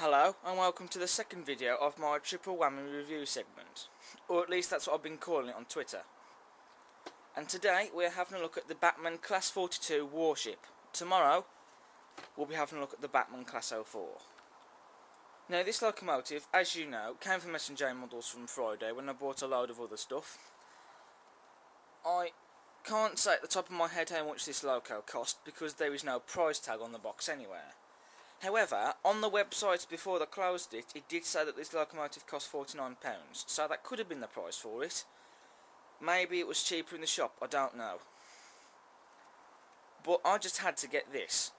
Hello and welcome to the second video of my triple whammy review segment, or at least that's what I've been calling it on Twitter. And today we're having a look at the Bachmann Class 42 Warship. Tomorrow we'll be having a look at the Bachmann Class 04. Now this locomotive, as you know, came from S&J Models from Friday when I bought a load of other stuff. I can't say at the top of my head how much this loco cost because there is no price tag on the box anywhere. However, on the website before they closed it, it did say that this locomotive cost £49, so that could have been the price for it. Maybe it was cheaper in the shop, I don't know. But I just had to get this.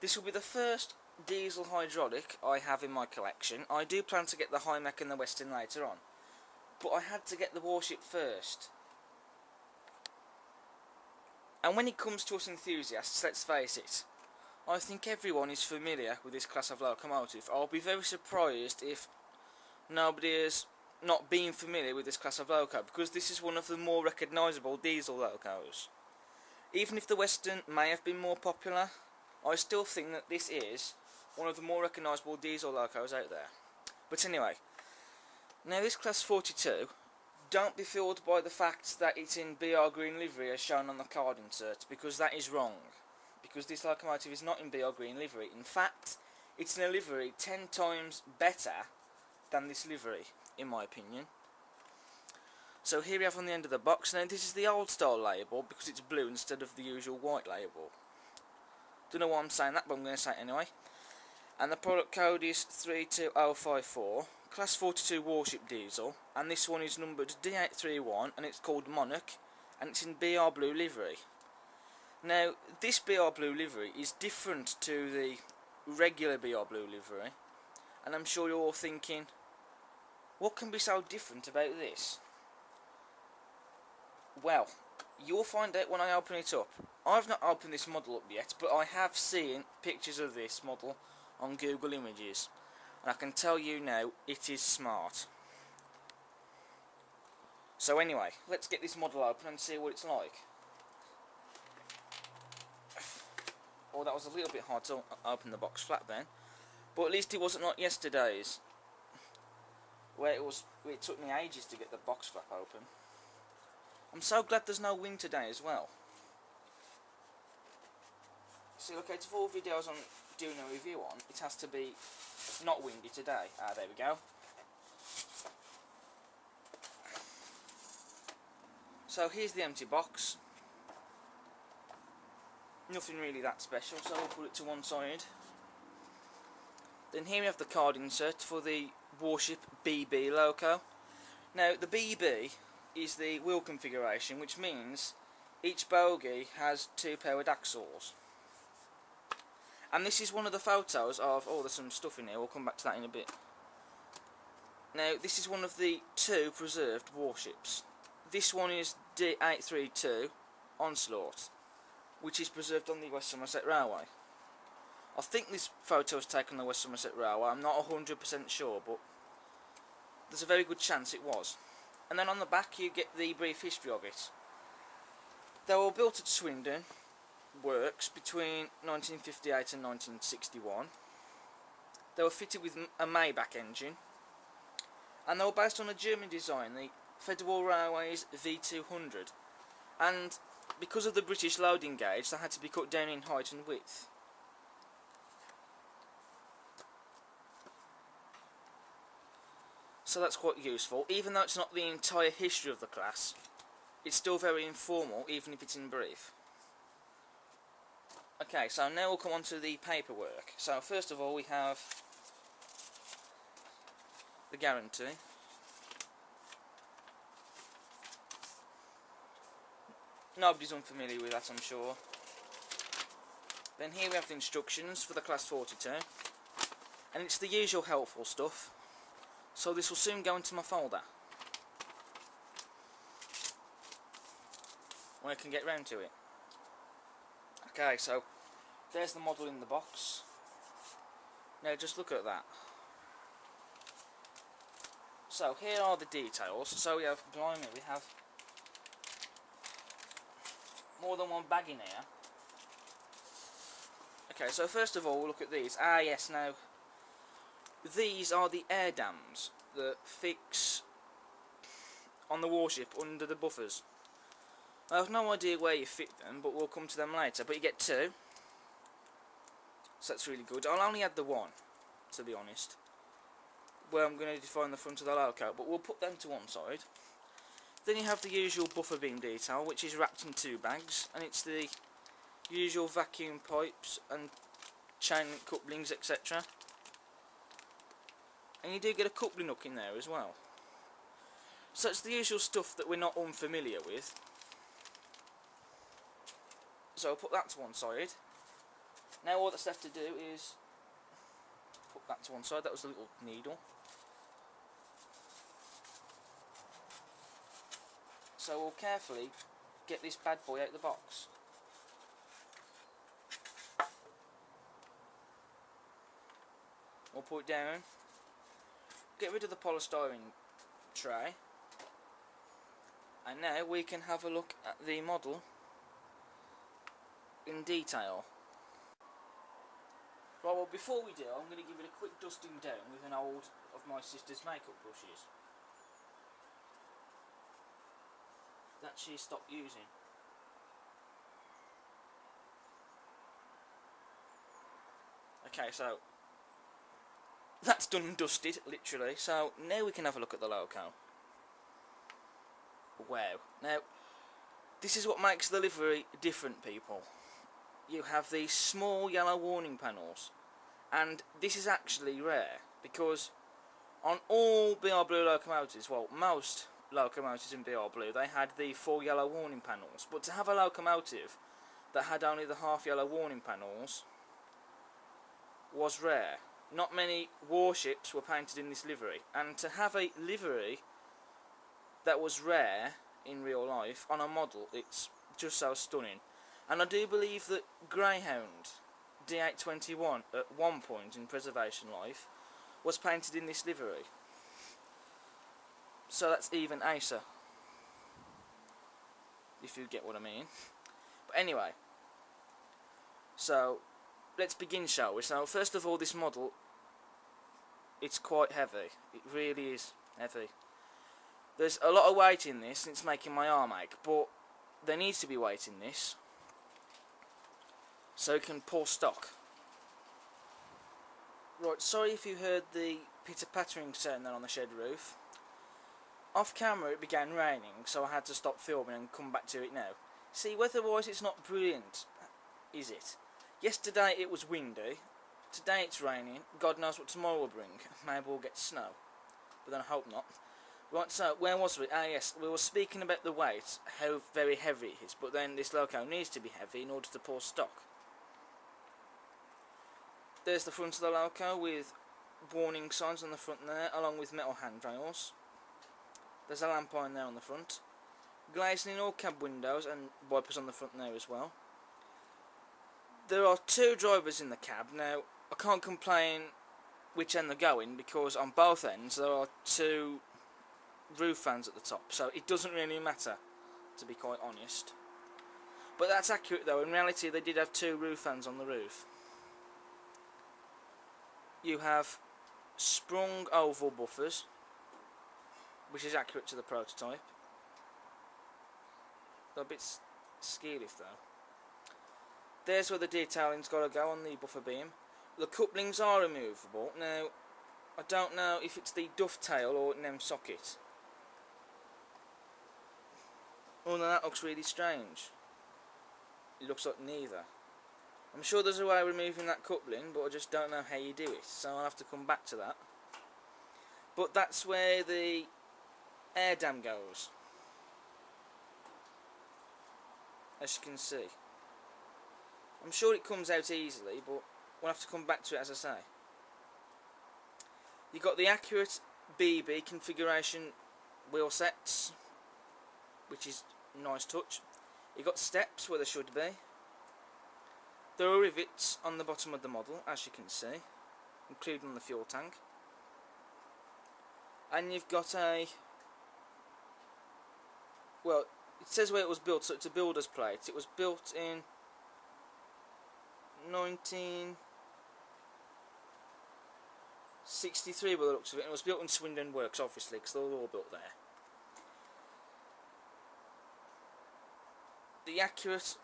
This will be the first diesel hydraulic I have in my collection. I do plan to get the High-Mech and the Western later on, but I had to get the Warship first. And when it comes to us enthusiasts, let's face it, I think everyone is familiar with this class of locomotive. I'll be very surprised if nobody has not been familiar with this class of loco, because this is one of the more recognisable diesel locos. Even if the Western may have been more popular, I still think that this is one of the more recognisable diesel locos out there. But anyway, now this class 42, don't be fooled by the fact that it's in BR green livery as shown on the card insert, because that is wrong. Because this locomotive is not in BR green livery. In fact, it's in a livery 10 times better than this livery, in my opinion. So here we have on the end of the box. Now this is the old style label because it's blue instead of the usual white label. Don't know why I'm saying that, but I'm going to say it anyway. And the product code is 32054, class 42 Warship diesel, and this one is numbered D831 and it's called Monarch, and it's in BR blue livery. Now, this BR blue livery is different to the regular BR blue livery, and I'm sure you're all thinking, what can be so different about this? Well, you'll find out when I open it up. I've not opened this model up yet, but I have seen pictures of this model on Google Images, and I can tell you now, it is smart. So anyway, let's get this model open and see what it's like. Oh, that was a little bit hard to open the box flat then, but at least it wasn't like yesterday's, where it took me ages to get the box flap open. I'm so glad there's no wind today as well. See, look, out of all videos I'm doing a review on, it has to be not windy today. Ah, there we go. So here's the empty box. Nothing really that special, so we'll put it to one side. Then here we have the card insert for the Warship BB loco. Now the BB is the wheel configuration, which means each bogie has 2 powered axles. And this is one of the photos of, oh, there's some stuff in here, we'll come back to that in a bit. Now this is one of the 2 preserved warships. This one is D832 Onslaught, which is preserved on the West Somerset Railway. I think this photo was taken on the West Somerset Railway, I'm not 100% sure, but there's a very good chance it was. And then on the back you get the brief history of it. They were built at Swindon Works between 1958 and 1961. They were fitted with a Maybach engine, and they were based on a German design, the Federal Railways V200, and because of the British loading gauge they had to be cut down in height and width. So that's quite useful. Even though it's not the entire history of the class, it's still very informal, even if it's in brief. Okay, so now we'll come on to the paperwork. So first of all we have the guarantee. Nobody's unfamiliar with that, I'm sure. Then here we have the instructions for the Class 42, and it's the usual helpful stuff. So this will soon go into my folder when I can get round to it. Okay, so there's the model in the box. Now just look at that. So here are the details. So we have, blimey, we have more than one bag in here. Okay, so first of all we'll look at these. Ah yes, now these are the air dams that fix on the Warship under the buffers. I have no idea where you fit them, but we'll come to them later. But you get two, so that's really good. I'll only add the one, to be honest, where I'm going to define the front of the loco, but we'll put them to one side. Then you have the usual buffer beam detail, which is wrapped in two bags, and it's the usual vacuum pipes and chain link couplings, etc. And you do get a coupling hook in there as well. So it's the usual stuff that we're not unfamiliar with. So I'll put that to one side. Now all that's left to do is put that to one side. That was the little needle. So we'll carefully get this bad boy out of the box. We'll put it down. Get rid of the polystyrene tray. And now we can have a look at the model in detail. Right, well, before we do, I'm going to give it a quick dusting down with an old of my sister's makeup brushes that she stopped using. Okay, so that's done and dusted, literally. So now we can have a look at the loco. Wow. Now, this is what makes the livery different, people. You have these small yellow warning panels, and this is actually rare, because on all BR Blue locomotives, well, most locomotives in BR Blue, they had the full yellow warning panels, but to have a locomotive that had only the half yellow warning panels was rare. Not many warships were painted in this livery, and to have a livery that was rare in real life on a model, it's just so stunning. And I do believe that Greyhound D821 at one point in preservation life was painted in this livery. So that's even acer, if you get what I mean. But anyway, so let's begin, shall we? So first of all, this model, it's quite heavy. It really is heavy. There's a lot of weight in this, and it's making my arm ache, but there needs to be weight in this so it can pull stock. Right, sorry if you heard the pitter-pattering sound there on the shed roof. Off camera it began raining, so I had to stop filming and come back to it now. See, weather-wise it's not brilliant, is it? Yesterday it was windy, today it's raining, God knows what tomorrow will bring. Maybe we'll get snow, but then I hope not. Right, so where was we? Ah yes, we were speaking about the weight, how very heavy it is, but then this loco needs to be heavy in order to pull stock. There's the front of the loco with warning signs on the front there, along with metal handrails. There's a lamp iron there on the front. Glazing in all cab windows and wipers on the front there as well. There are two drivers in the cab. Now, I can't complain which end they're going, because on both ends there are two roof fans at the top, so it doesn't really matter, to be quite honest. But that's accurate though. In reality they did have two roof fans on the roof. You have sprung oval buffers, which is accurate to the prototype. They're a bit ski lift though. There's where the detailing's got to go on the buffer beam. The couplings are removable. Now, I don't know if it's the dovetail or an M socket. Oh no, that looks really strange. It looks like neither. I'm sure there's a way of removing that coupling, but I just don't know how you do it, so I'll have to come back to that. But that's where the air dam goes, as you can see. I'm sure it comes out easily, but we'll have to come back to it, as I say. You've got the accurate BB configuration wheel sets, which is a nice touch. You've got steps where there should be. There are rivets on the bottom of the model, as you can see, including the fuel tank. And you've got a, well, it says where it was built, so it's a builder's plate. It was built in 19... 63 by the looks of it, and it was built in Swindon Works, obviously, because they're all built there. The accurate...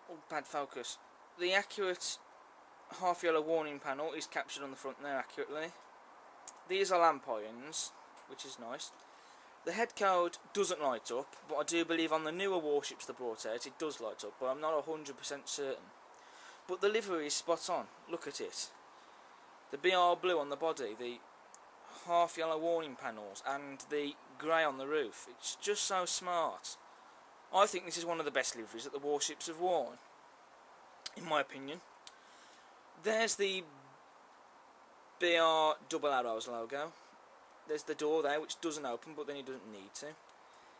Oh, bad focus. The accurate half yellow warning panel is captured on the front there accurately. These are lamp irons, which is nice. The head code doesn't light up, but I do believe on the newer warships they brought out it does light up, but I'm not 100% certain. But the livery is spot on, look at it. The BR blue on the body, the half yellow warning panels, and the grey on the roof. It's just so smart. I think this is one of the best liveries that the warships have worn, in my opinion. There's the BR double arrows logo. There's the door there, which doesn't open, but then it doesn't need to.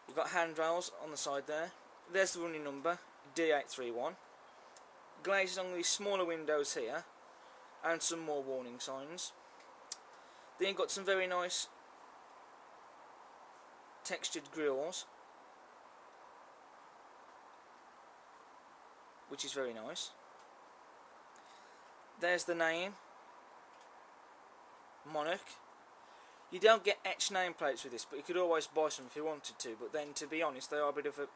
You've got handrails on the side there. There's the running number, D831. Glazes on these smaller windows here, and some more warning signs. Then you've got some very nice textured grills, which is very nice. There's the name, Monarch. You don't get etched nameplates with this, but you could always buy some if you wanted to, but then to be honest they are a bit of a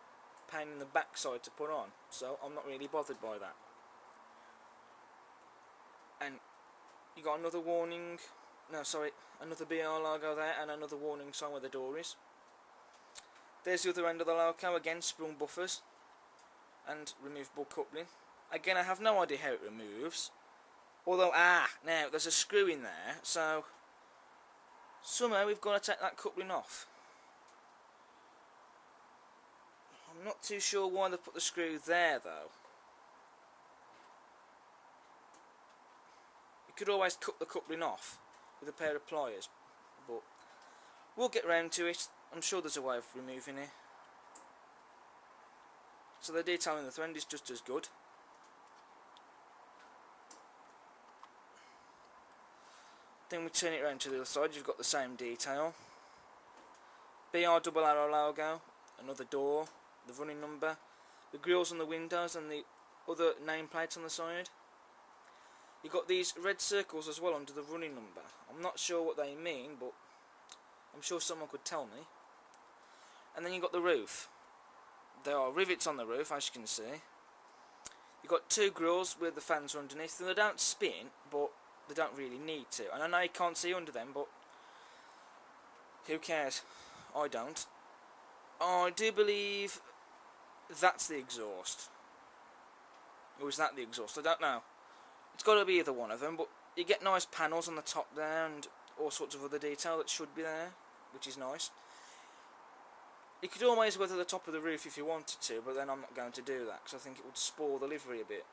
pain in the backside to put on, so I'm not really bothered by that. And you got another warning, another BR logo there, and another warning sign where the door is. There's the other end of the logo, again sprung buffers and removable coupling. Again, I have no idea how it removes, although now there's a screw in there, so somehow we've got to take that coupling off. I'm not too sure why they put the screw there though. You could always cut the coupling off with a pair of pliers, but we'll get round to it. I'm sure there's a way of removing it. So the detail in the thread is just as good. Then we turn it around to the other side, you've got the same detail. BR double arrow logo, another door, the running number, the grills on the windows and the other nameplates on the side. You've got these red circles as well under the running number. I'm not sure what they mean, but I'm sure someone could tell me. And then you've got the roof. There are rivets on the roof, as you can see. You've got two grills with the fans underneath, and they don't spin, but they don't really need to. And I know you can't see under them, but who cares? I don't. I do believe that's the exhaust. Or is that the exhaust? I don't know. It's got to be either one of them, but you get nice panels on the top there and all sorts of other detail that should be there, which is nice. You could always weather the top of the roof if you wanted to, but then I'm not going to do that because I think it would spoil the livery a bit,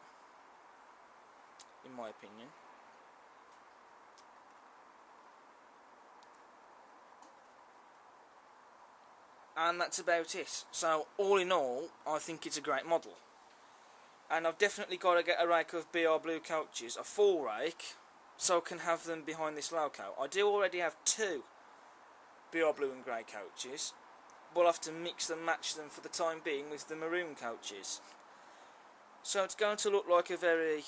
in my opinion. And that's about it. So all in all, I think it's a great model. And I've definitely got to get a rake of BR blue coaches, a full rake, so I can have them behind this loco. I do already have two BR blue and grey coaches, but I'll have to mix and match them for the time being with the maroon coaches. So it's going to look like a very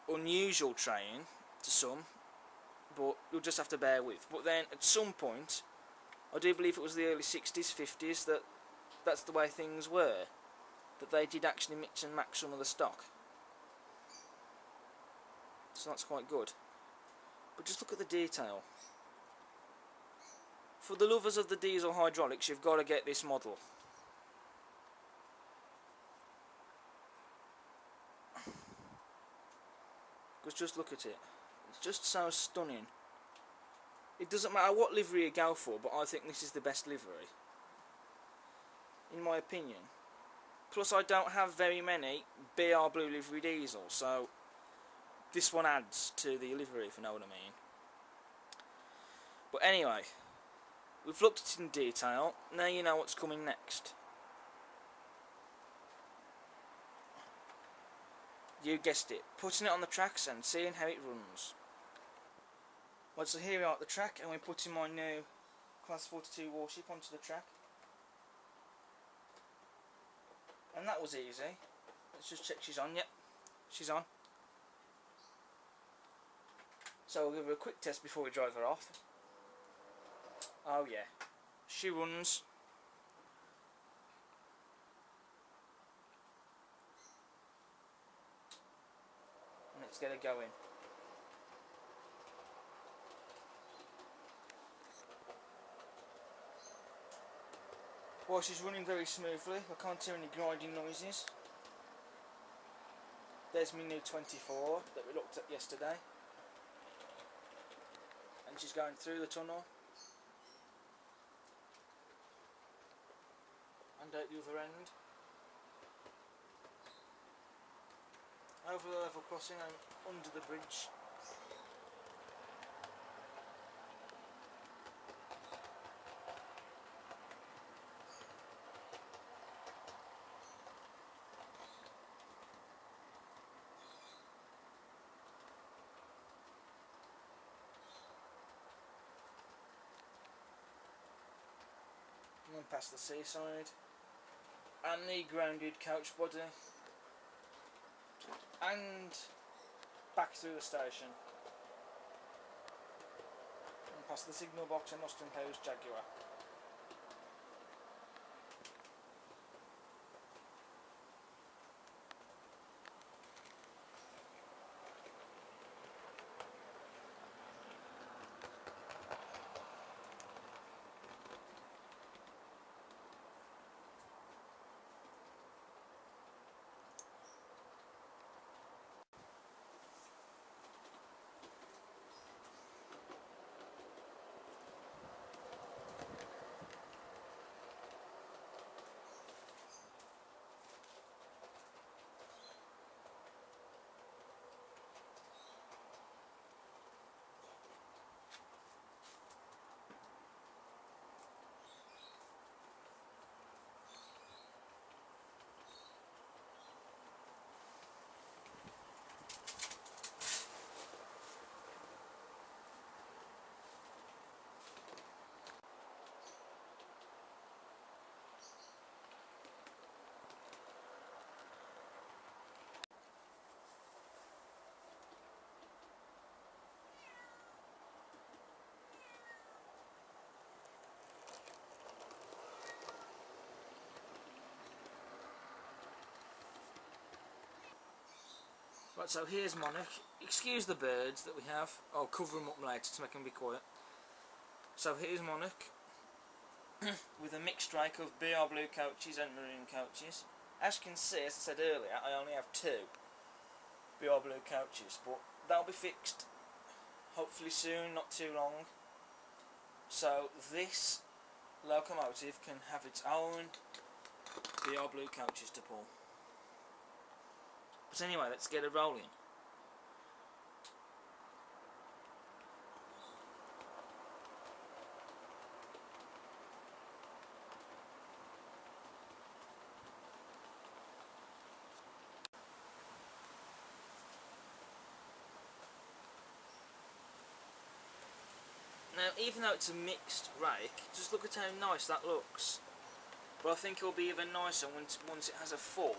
unusual train to some, but you'll just have to bear with. But then at some point, I do believe it was the early 60s, 50s, that's the way things were. That they did actually mix and match some of the stock. So that's quite good. But just look at the detail. For the lovers of the diesel hydraulics, you've got to get this model. Because just look at it. It's just so stunning. It doesn't matter what livery you go for, but I think this is the best livery, in my opinion. Plus I don't have very many BR blue livery diesel, so this one adds to the livery, if you know what I mean. But anyway, we've looked at it in detail, now you know what's coming next. You guessed it, putting it on the tracks and seeing how it runs. Well, so here we are at the track, and we're putting my new Class 42 Warship onto the track. And that was easy. Let's just check she's on. Yep, she's on. So we'll give her a quick test before we drive her off. Oh yeah, she runs. Let's get her going. Well, she's running very smoothly. I can't hear any grinding noises. There's my new 24 that we looked at yesterday. And she's going through the tunnel. And out the other end. Over the level crossing and under the bridge. And then past the seaside. And the grounded couch body. And back through the station. And past the signal box and Austin Powers Jaguar. Right, so here's Monarch. Excuse the birds that we have. I'll cover them up later to make them be quiet. So here's Monarch with a mixed strike of BR blue couches and maroon couches. As you can see, as I said earlier, I only have 2 BR blue couches, but that'll be fixed hopefully soon, not too long. So this locomotive can have its own BR blue couches to pull. But anyway, let's get it rolling. Now, even though it's a mixed rake, just look at how nice that looks. But I think it'll be even nicer once it has a full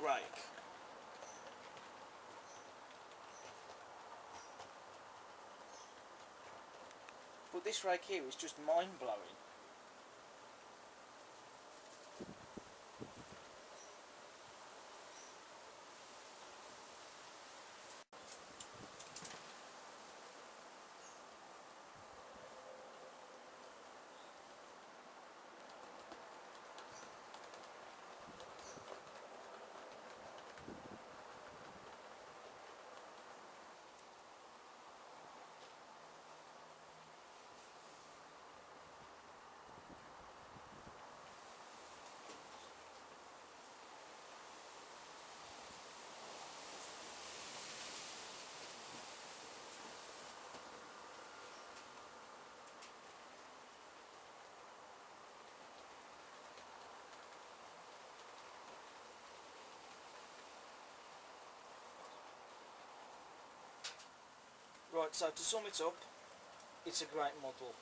rake. But this rake here is just mind-blowing. Right, so to sum it up, it's a great model.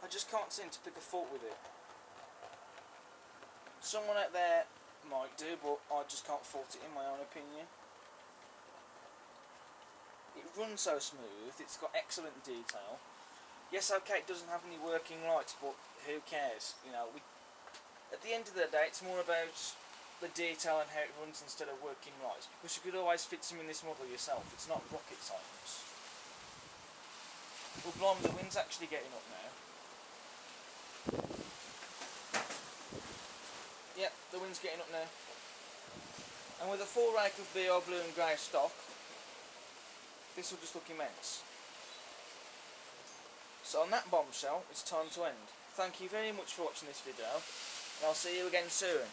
I just can't seem to pick a fault with it. Someone out there might do, but I just can't fault it in my own opinion. it runs so smooth, it's got excellent detail. Yes, okay, it doesn't have any working lights, but who cares? You know, at the end of the day, it's more about the detail and how it runs instead of working lights, because you could always fit some in this model yourself. It's not rocket science. Well, blimey, the wind's actually getting up now. Yep, the wind's getting up now. And with a full rake of BR blue and grey stock, this will just look immense. So on that bombshell, it's time to end. Thank you very much for watching this video, and I'll see you again soon.